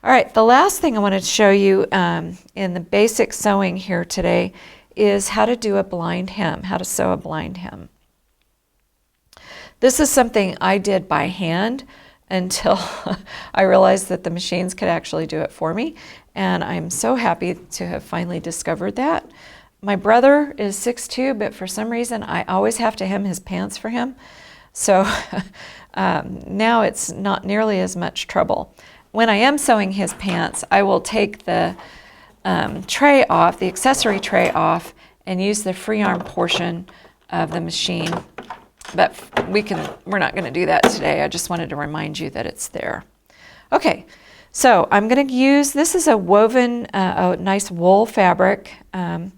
All right, the last thing I wanted to show you in the basic sewing here today is how to do a blind hem, how to sew a blind hem. This is something I did by hand until I realized that the machines could actually do it for me, and I'm so happy to have finally discovered that. My brother is 6'2", but for some reason I always have to hem his pants for him, so now it's not nearly as much trouble. When I am sewing his pants, I will take the tray off, the accessory tray off, and use the free arm portion of the machine. But we're not going to do that today. I just wanted to remind you that it's there. Okay, so I'm going to use, this is a woven, a nice wool fabric, and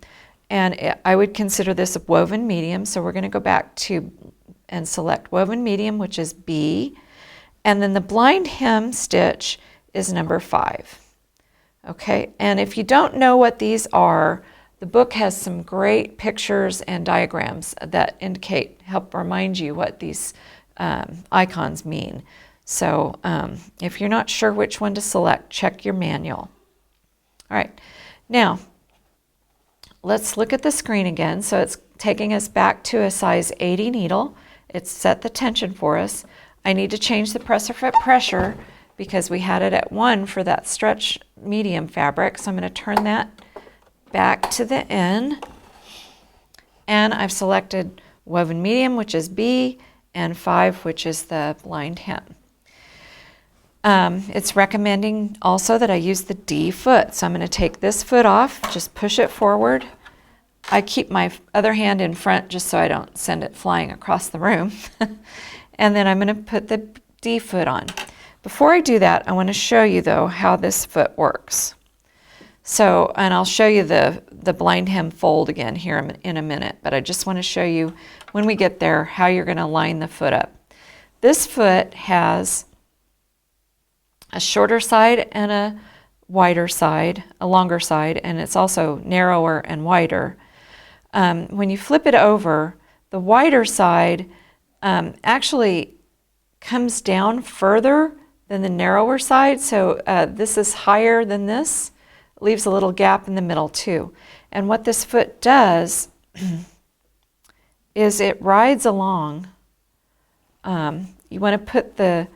I would consider this a woven medium. So we're going to go back to and select woven medium, which is B. And then the blind hem stitch is number 5. Okay, and if you don't know what these are, the book has some great pictures and diagrams that help remind you what these icons mean. So if you're not sure which one to select, check your manual. All right, now let's look at the screen again. So it's taking us back to a size 80 needle. It's set the tension for us. I need to change the presser foot pressure because we had it at 1 for that stretch medium fabric. So I'm going to turn that back to the N. And I've selected woven medium, which is B, and 5, which is the blind hem. It's recommending also that I use the D foot. So I'm going to take this foot off, just push it forward. I keep my other hand in front just so I don't send it flying across the room. And then I'm going to put the D foot on. Before I do that, I want to show you though how this foot works. So, and I'll show you the blind hem fold again here in a minute, but I just want to show you when we get there how you're going to line the foot up. This foot has a shorter side and a wider side, a longer side, and it's also narrower and wider. When you flip it over, the wider side actually comes down further than the narrower side. So this is higher than this, leaves a little gap in the middle too. And what this foot does is it rides along. You want to put the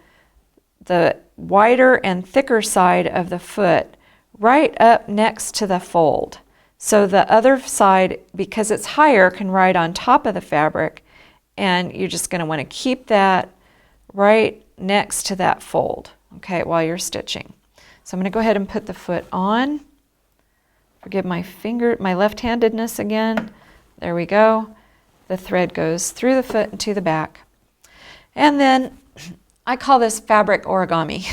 wider and thicker side of the foot right up next to the fold. So the other side, because it's higher, can ride on top of the fabric, and you're just going to want to keep that right next to that fold, okay, while you're stitching. So I'm going to go ahead and put the foot on. Forgive my left-handedness again. There we go. The thread goes through the foot and to the back. And then I call this fabric origami.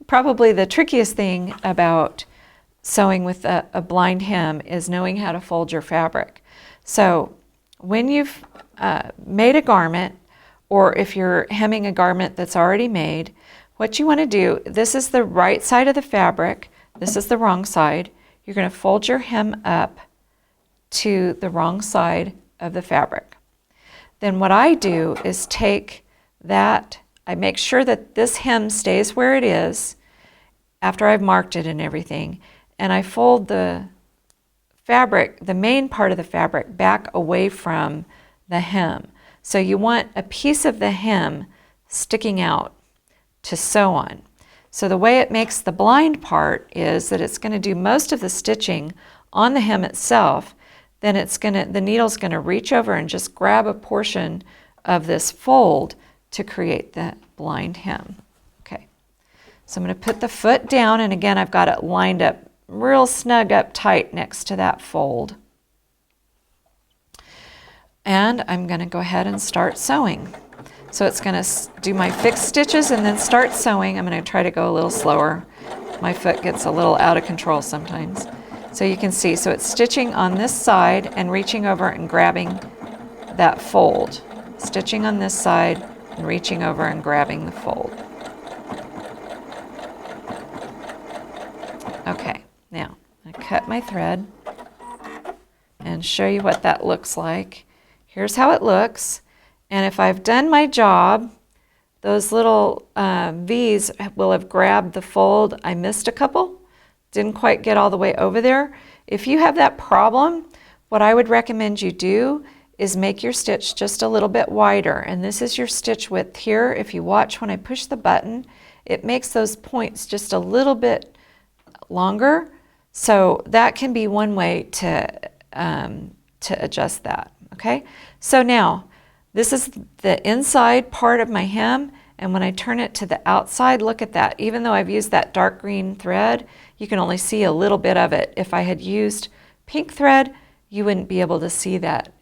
Probably the trickiest thing about sewing with a blind hem is knowing how to fold your fabric. So when you've made a garment, or if you're hemming a garment that's already made, what you want to do, this is the right side of the fabric, this is the wrong side. You're going to fold your hem up to the wrong side of the fabric. Then what I do is take that, I make sure that this hem stays where it is after I've marked it and everything, and I fold the fabric, the main part of the fabric, back away from the hem. So you want a piece of the hem sticking out to sew on. So the way it makes the blind part is that it's going to do most of the stitching on the hem itself. Then the needle's going to reach over and just grab a portion of this fold to create the blind hem. Okay, so I'm going to put the foot down, and again I've got it lined up real snug up tight next to that fold. And I'm going to go ahead and start sewing. So it's going to do my fixed stitches and then start sewing. I'm going to try to go a little slower. My foot gets a little out of control sometimes. So you can see, so it's stitching on this side and reaching over and grabbing that fold. Stitching on this side and reaching over and grabbing the fold. Okay, now I cut my thread and show you what that looks like. Here's how it looks. And if I've done my job, those little V's will have grabbed the fold. I missed a couple, didn't quite get all the way over there. If you have that problem, what I would recommend you do is make your stitch just a little bit wider. And this is your stitch width here. If you watch when I push the button, it makes those points just a little bit longer. So that can be one way to adjust that, okay? So now, this is the inside part of my hem, and when I turn it to the outside, look at that. Even though I've used that dark green thread, you can only see a little bit of it. If I had used pink thread, you wouldn't be able to see that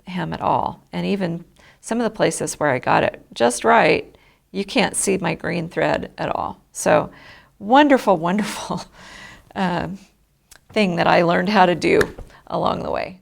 hem at all. And even some of the places where I got it just right, you can't see my green thread at all. So wonderful, wonderful thing that I learned how to do along the way.